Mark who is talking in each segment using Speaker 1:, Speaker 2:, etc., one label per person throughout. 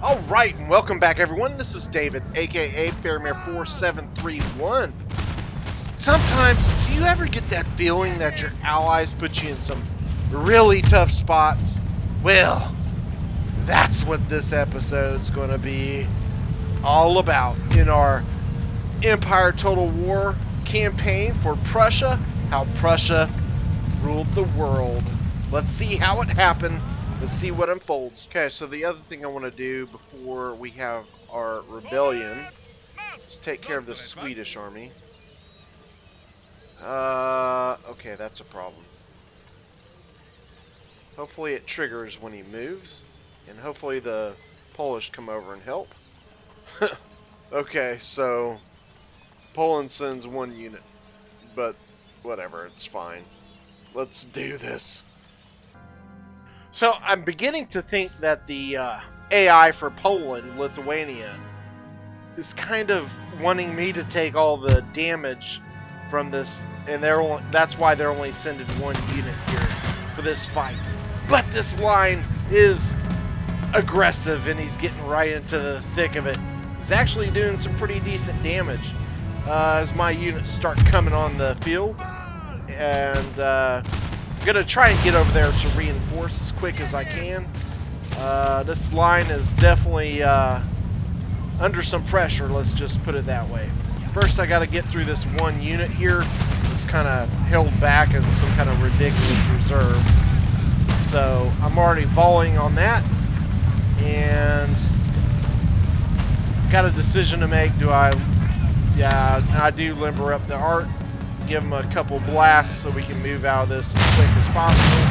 Speaker 1: Alright, and welcome back everyone. This is David, aka Fairmere4731. Sometimes, do you ever get that feeling that your allies put you in some really tough spots? Well, that's what this episode's going to be all about in our Empire Total War campaign for Prussia, how Prussia ruled the world. Let's see how it happened. Let's see what unfolds. Okay, so the other thing I want to do before we have our rebellion is take care of the Swedish army. Okay, that's a problem. Hopefully it triggers when he moves, and hopefully the Polish come over and help. Okay, so Poland sends one unit, but whatever, it's fine. Let's do this. So I'm beginning to think that the AI for Poland, Lithuania, is kind of wanting me to take all the damage from this, and that's why they're only sending one unit here for this fight. But this line is aggressive, and he's getting right into the thick of it. He's actually doing some pretty decent damage as my units start coming on the field, and I'm gonna try and get over there to reinforce as quick as I can. This line is definitely under some pressure, let's just put it that way. First I gotta get through this one unit here that's kind of held back in some kind of ridiculous reserve. So I'm already volleying on that, and got a decision to make. Yeah, I do limber up the art, give him a couple blasts so we can move out of this as quick as possible.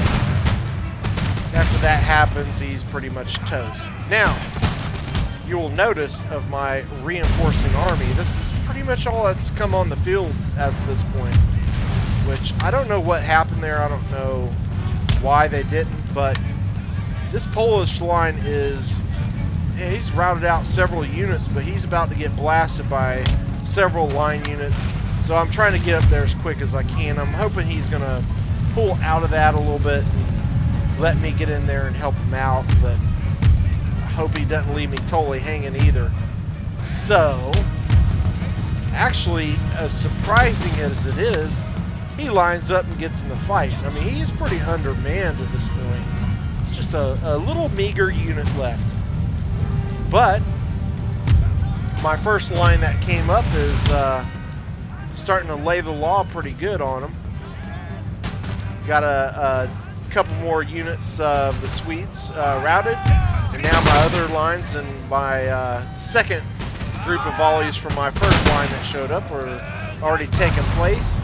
Speaker 1: After that happens, he's pretty much toast. Now, you will notice of my reinforcing army, this is pretty much all that's come on the field at this point, which I don't know what happened there. I don't know why they didn't, but this Polish line is, he's routed out several units, but he's about to get blasted by several line units. So I'm trying to get up there as quick as I can. I'm hoping he's going to pull out of that a little bit and let me get in there and help him out, but I hope he doesn't leave me totally hanging either. So, actually, as surprising as it is, he lines up and gets in the fight. I mean, he's pretty undermanned at this point. It's just a little meager unit left. But my first line that came up is starting to lay the law pretty good on them. Got a couple more units of the Swedes routed, and now my other lines and my second group of volleys from my first line that showed up are already taking place.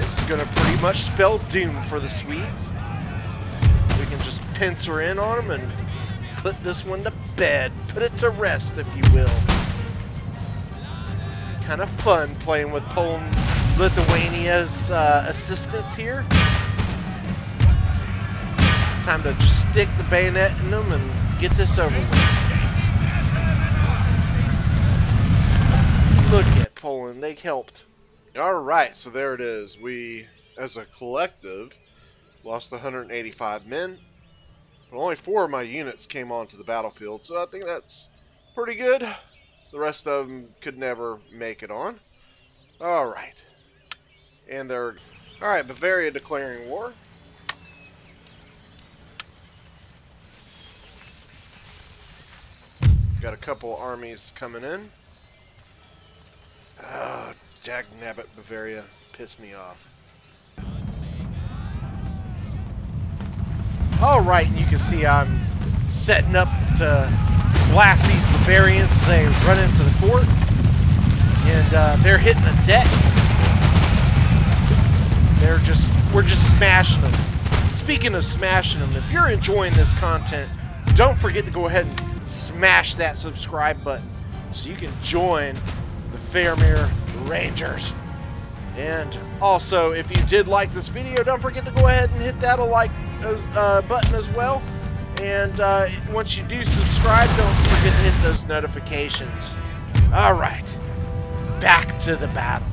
Speaker 1: This is going to pretty much spell doom for the Swedes. We can just pincer in on them and put this one to bed, put it to rest, if you will. Kind of fun playing with Poland, Lithuania's assistance here. It's time to just stick the bayonet in them and get this over with. Look at Poland, they helped. Alright, so there it is. We, as a collective, lost 185 men. But only 4 of my units came onto the battlefield, so I think that's pretty good. The rest of them could never make it on. Alright. And they're... Alright, Bavaria declaring war. Got a couple armies coming in. Oh, dagnabbit, Bavaria. Pissed me off. Alright, and you can see I'm setting up to blast these Bavarians as they run into the fort, and they're hitting a deck. We're just smashing them. Speaking of smashing them, if you're enjoying this content, don't forget to go ahead and smash that subscribe button so you can join the Fairmere Rangers. And also, if you did like this video, don't forget to go ahead and hit that like button as well. And once you do subscribe, don't forget to hit those notifications. Alright, back to the battle.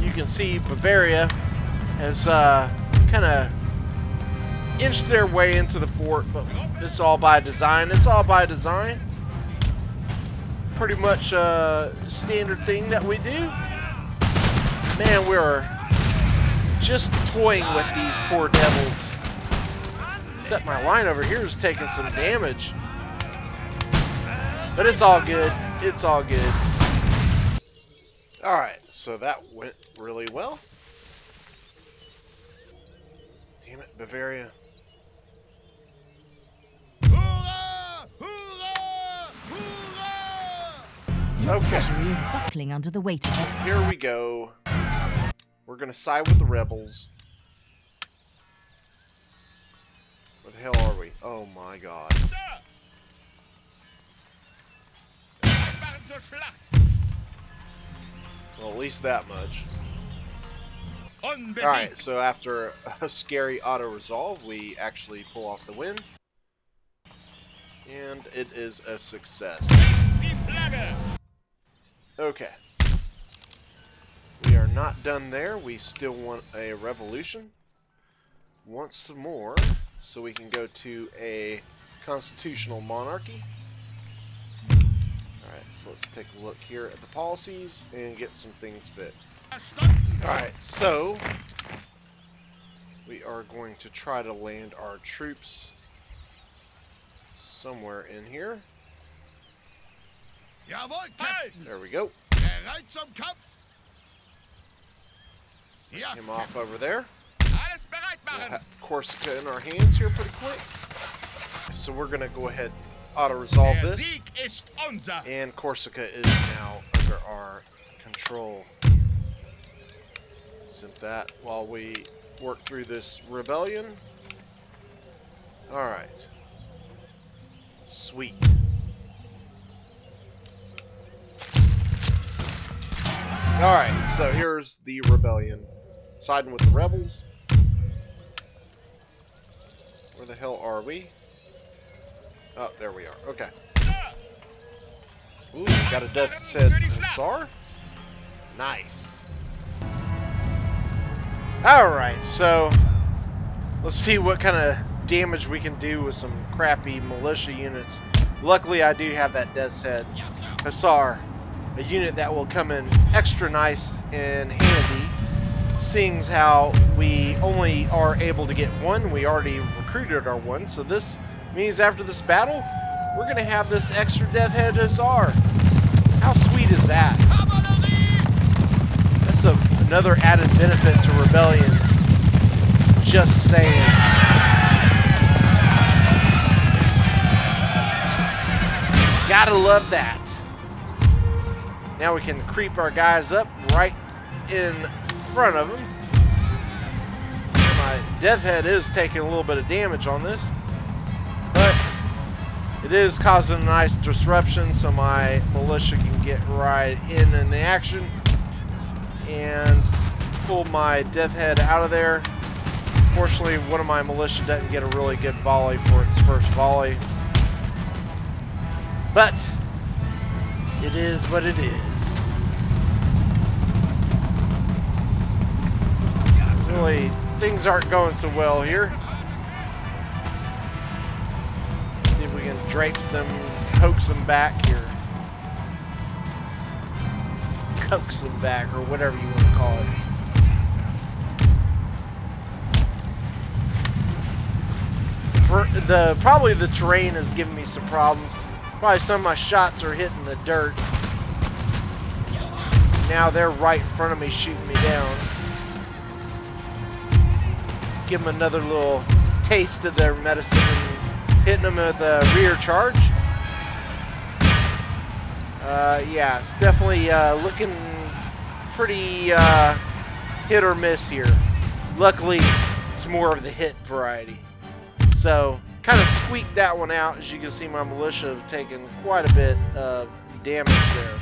Speaker 1: You can see Bavaria has kind of inch their way into the fort, but it's all by design. It's all by design. Pretty much a standard thing that we do. Man, we're just toying with these poor devils. Except my line over here is taking some damage. But it's all good. It's all good. Alright, so that went really well. Damn it, Bavaria.
Speaker 2: Hoorah! Hoorah! Hoorah!
Speaker 3: Your treasury is buckling under the weight of it.
Speaker 1: Here we go. We're gonna side with the rebels. Where the hell are we? Oh my god. Well, at least that much. Alright, so after a scary auto-resolve, we actually pull off the win. And it is a success. Okay. We are not done there. We still want a revolution. Once more, so we can go to a constitutional monarchy. Alright, so let's take a look here at the policies and get some things fixed. Alright, so we are going to try to land our troops somewhere in here. There we go. Get him off over there. We'll have Corsica in our hands here pretty quick. So we're going to go ahead and auto-resolve this. And Corsica is now under our control. Simp that while we work through this rebellion. Alright. Sweet. Alright, so here's the rebellion. Siding with the rebels. Where the hell are we? Oh, there we are. Okay. Ooh, got a Death's Head Hussar. Nice. Alright, so let's see what kind of damage we can do with some crappy militia units. Luckily, I do have that Death's Head Hussar, a unit that will come in extra nice and handy, seeing as how we only are able to get one. We already recruited our one, so this means after this battle, we're going to have this extra Death's Head Hussar. How sweet is that? That's another added benefit to rebellions. Just saying. Gotta love that. Now we can creep our guys up right in front of them. My Death's Head is taking a little bit of damage on this, but it is causing a nice disruption, so my militia can get right in the action and pull my Death's Head out of there. Fortunately, one of my militia doesn't get a really good volley for its first volley, but it is what it is. Really, things aren't going so well here. See if we can drapes them, coax them back here. Coax them back, or whatever you want to call it. Probably the terrain is giving me some problems. Probably some of my shots are hitting the dirt. Now they're right in front of me shooting me down. Give them another little taste of their medicine and hitting them with a rear charge. Yeah, it's definitely looking pretty hit or miss here. Luckily, it's more of the hit variety. So, kind of squeaked that one out. As you can see, my militia have taken quite a bit of damage there.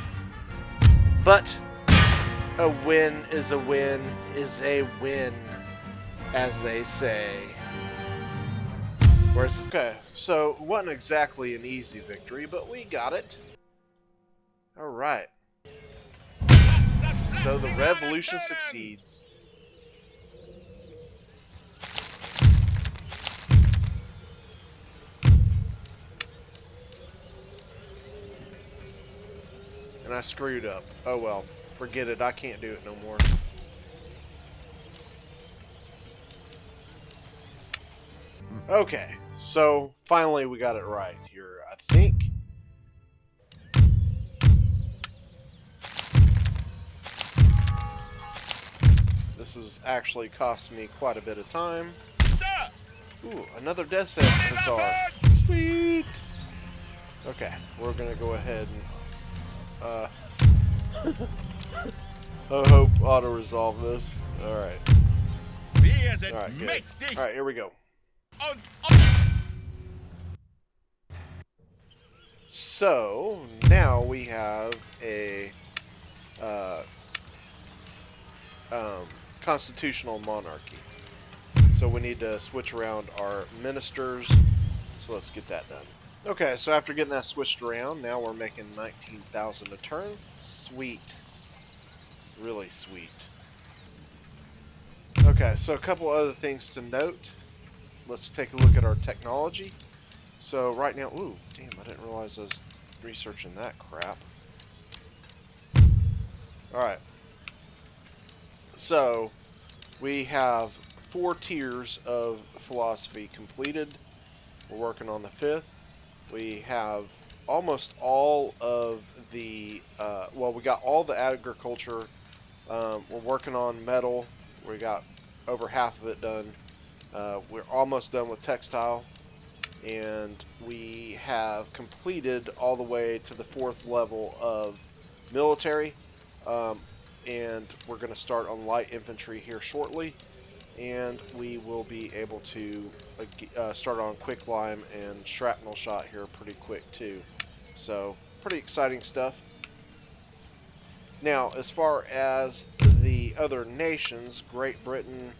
Speaker 1: But a win is a win is a win, as they say. Okay, so it wasn't exactly an easy victory, but we got it. Alright. So the revolution succeeds. And I screwed up. Oh well. Forget it. I can't do it no more. Okay. So, finally we got it right here, I think. This has actually cost me quite a bit of time.
Speaker 2: Sir!
Speaker 1: Ooh, another Death's Head Hussar. Sweet! Okay, we're gonna go ahead and, I hope auto-resolve this. Alright.
Speaker 2: Wir sind
Speaker 1: Alright, good.
Speaker 2: mächtig
Speaker 1: Alright, here we go.
Speaker 2: und
Speaker 1: So, now we have a, constitutional monarchy. So we need to switch around our ministers. So let's get that done. Okay, so after getting that switched around, now we're making 19,000 a turn. Sweet. Really sweet. Okay, so a couple other things to note. Let's take a look at our technology. So right now, ooh, damn, I didn't realize I was researching that crap. Alright. So, we have 4 tiers of philosophy completed. We're working on the 5th. We have almost all of the, well, we got all the agriculture. We're working on metal. We got over half of it done. We're almost done with textile. And we have completed all the way to the 4th level of military. And we're going to start on light infantry here shortly. And we will be able to start on quicklime and shrapnel shot here pretty quick too. So, pretty exciting stuff. Now, as far as the other nations, Great Britain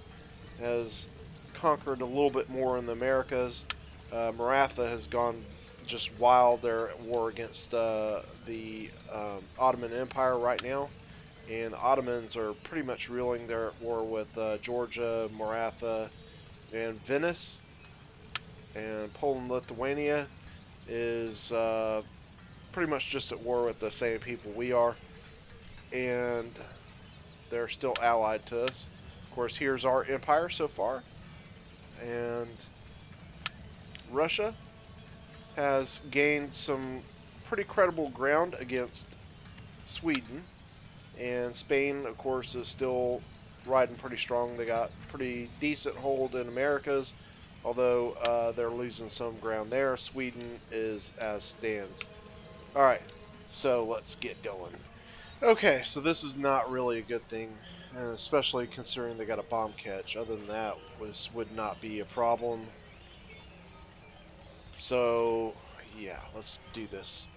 Speaker 1: has conquered a little bit more in the Americas. Maratha has gone just wild. They're at war against the Ottoman Empire right now. And the Ottomans are pretty much ruling. They're at war with Georgia, Maratha, and Venice. And Poland, Lithuania is pretty much just at war with the same people we are. And they're still allied to us. Of course, here's our empire so far. And Russia has gained some pretty credible ground against Sweden. And Spain, of course, is still riding pretty strong. They got pretty decent hold in Americas, although they're losing some ground there. Sweden is as stands. Alright, so let's get going. Okay, so this is not really a good thing, especially considering they got a bomb catch. Other than that, this would not be a problem. So, yeah, let's do this.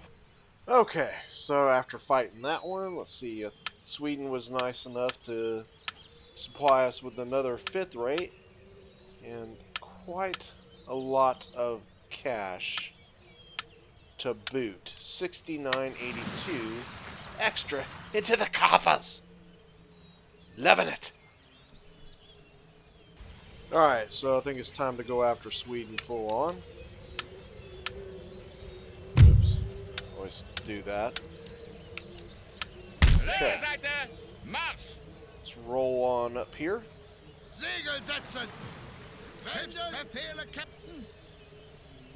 Speaker 1: Okay, so after fighting that one, let's see. Sweden was nice enough to supply us with another 5th rate and quite a lot of cash to boot. 69.82 extra into the coffers. Loving it. Alright, so I think it's time to go after Sweden full on. Oops. Always do that. Okay.
Speaker 2: Seite, Marsch!
Speaker 1: Let's roll on up here.
Speaker 2: Segel setzen! Schiffsbefehle, Captain!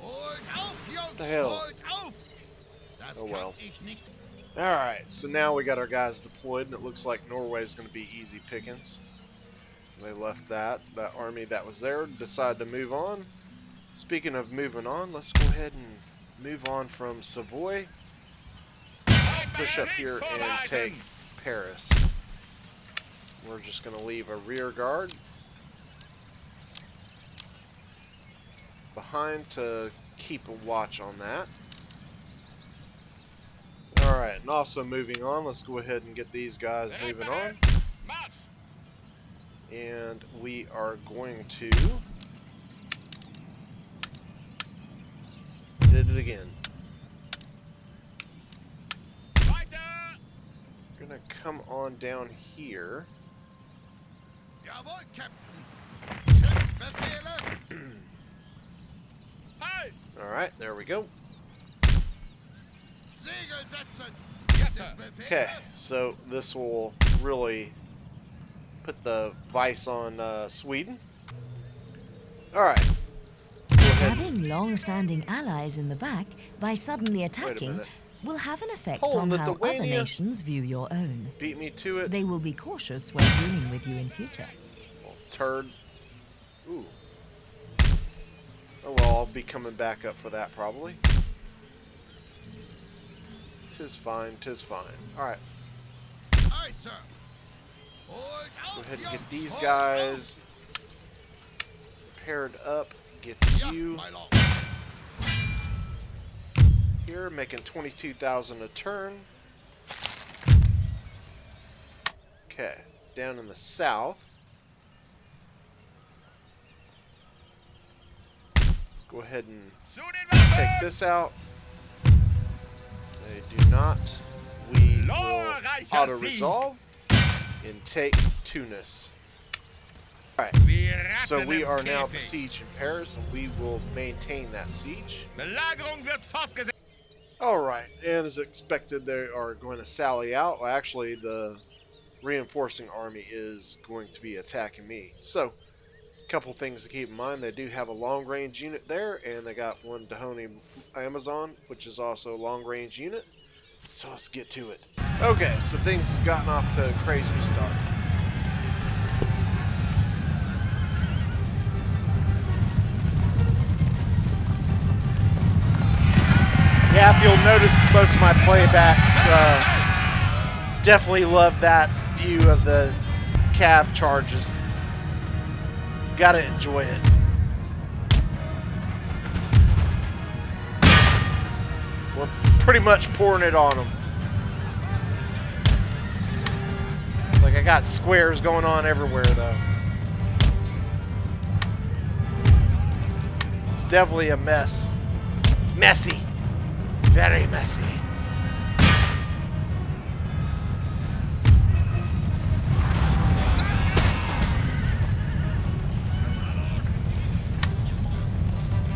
Speaker 2: Holt auf, Jungs!
Speaker 1: The hell?
Speaker 2: Holt auf! Das
Speaker 1: Oh well.
Speaker 2: kann ich nicht.
Speaker 1: Alright, so now we got our guys deployed, and it looks like Norway's going to be easy pickings. They left that army that was there, decided to move on. Speaking of moving on, let's go ahead and move on from Savoy. Push up here and take Paris. We're just going to leave a rear guard behind to keep a watch on that. Alright, and also moving on, let's go ahead and get these guys moving on. And we are going to... Did it again. Gonna come on down here.
Speaker 2: Jawohl, Captain! Schiffsbefehle!
Speaker 1: Alright, there we go.
Speaker 2: Segel setzen! Yes, sir.
Speaker 1: Okay, so this will really put the vice on Sweden. Alright, let's go ahead and...
Speaker 3: Stabbing long-standing allies in the back by suddenly
Speaker 1: Wait a
Speaker 3: attacking
Speaker 1: minute.
Speaker 3: will have an effect
Speaker 1: Poland,
Speaker 3: on how other
Speaker 1: Lithuania
Speaker 3: nations view your own.
Speaker 1: beat me to it.
Speaker 3: They will be cautious when dealing with you in future.
Speaker 1: Oh, turd. Ooh. Oh well, I'll be coming back up for that probably. Tis fine, tis fine. Alright,
Speaker 2: Aye, sir. Hold
Speaker 1: go
Speaker 2: out,
Speaker 1: ahead and get
Speaker 2: youngs,
Speaker 1: these
Speaker 2: hold
Speaker 1: guys paired up. Get
Speaker 2: out. Yeah,
Speaker 1: you
Speaker 2: my lord.
Speaker 1: here, making 22,000 a turn. Okay, down in the south. Let's go ahead and take this out. They do not. We will auto-resolve and take Tunis. Alright, so we are now besieged in Paris, and we will maintain that siege. Alright, and as expected, they are going to sally out. Well, actually, the reinforcing army is going to be attacking me. So, a couple things to keep in mind. They do have a long-range unit there, and they got one Dahomey Amazon, which is also a long-range unit. So let's get to it. Okay, so things have gotten off to a crazy start. Yeah, if you'll notice, most of my playbacks definitely love that view of the cav charges. Gotta enjoy it. We're pretty much pouring it on them. It's like I got squares going on everywhere, though. It's definitely a mess. Messy. Very messy.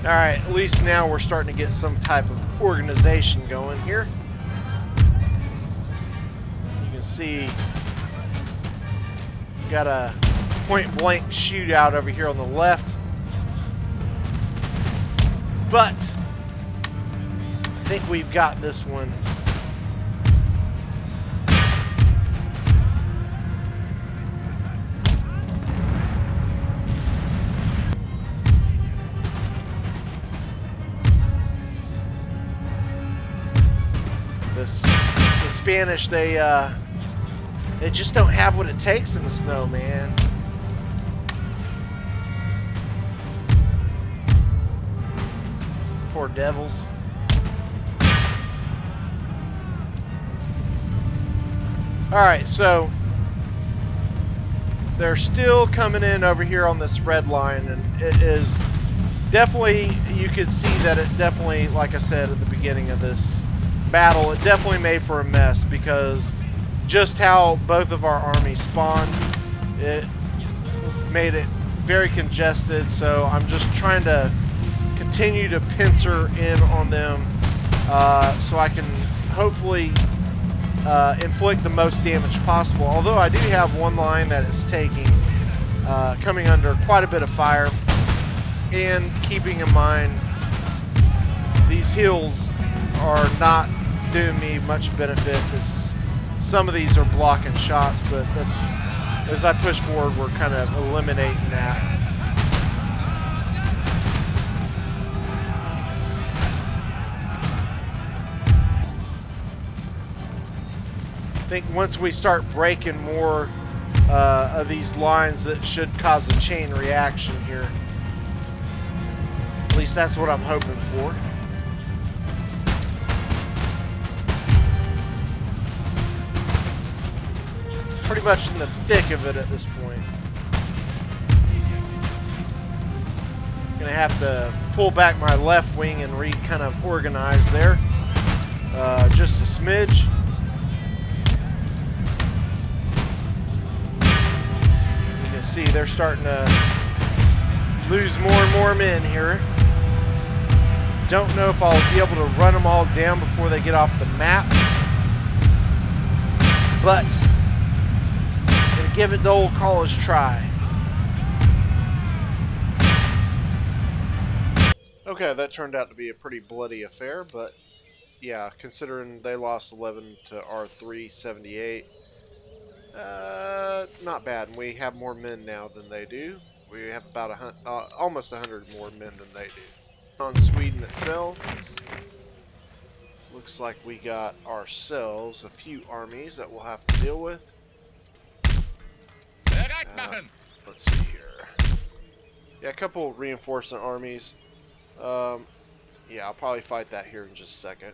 Speaker 1: Alright, at least now we're starting to get some type of organization going here. You can see got a point-blank shootout over here on the left. But I think we've got this one. The Spanish, they just don't have what it takes in the snow, man. Poor devils. Alright, so they're still coming in over here on this red line, and it is definitely, you could see that it definitely, like I said at the beginning of this battle, it definitely made for a mess, because just how both of our armies spawned, it made it very congested. So I'm just trying to continue to pincer in on them so I can hopefully inflict the most damage possible. Although I do have one line that is coming under quite a bit of fire, and keeping in mind these hills are not doing me much benefit. Some of these are blocking shots, but that's, as I push forward, we're kind of eliminating that. I think once we start breaking more of these lines, that should cause a chain reaction here. At least that's what I'm hoping for. Pretty much in the thick of it at this point. Gonna have to pull back my left wing and kind of organize there. Just a smidge. You can see they're starting to lose more and more men here. Don't know if I'll be able to run them all down before they get off the map. but gonna give it the old college try. Okay, that turned out to be a pretty bloody affair, but yeah, considering they lost 11 to our 378, not bad. And we have more men now than they do. We have about almost 100 more men than they do. On Sweden itself, looks like we got ourselves a few armies that we'll have to deal with. Let's see here. Yeah, a couple reinforcement armies. Yeah, I'll probably fight that here in just a second.